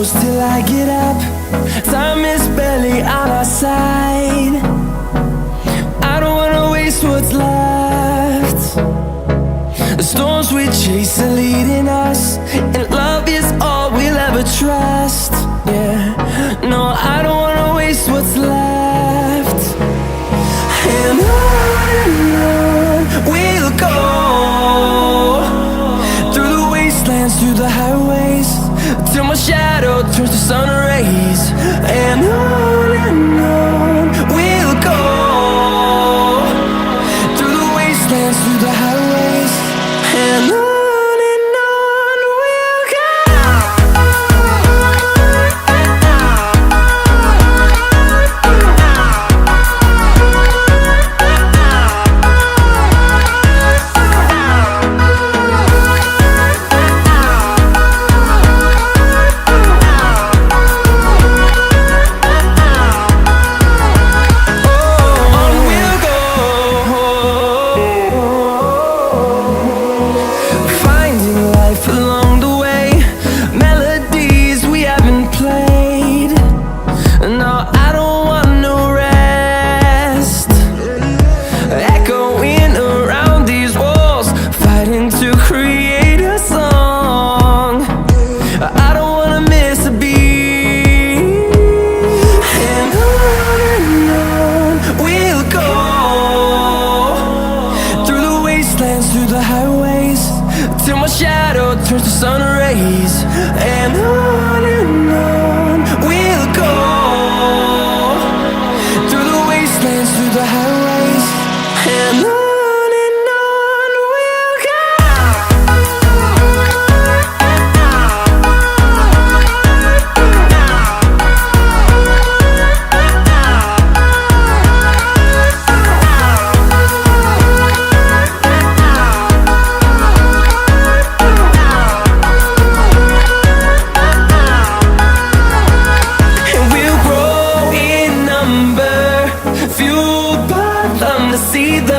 close till I get up. Time is barely on our side. I don't wanna waste what's left. The storms we chase are leading us, and love is all we'll ever trust. Yeah, no, I don't wanna waste what's left. And on we'll go, through the wastelands, through the highways, till my shadow turns to sun rays. And on we'll go, through the wastelands, through the highways, and on. Through the highways, till my shadow turns to sun rays. And on we'll go, through the wastelands, through the highways, and on. See the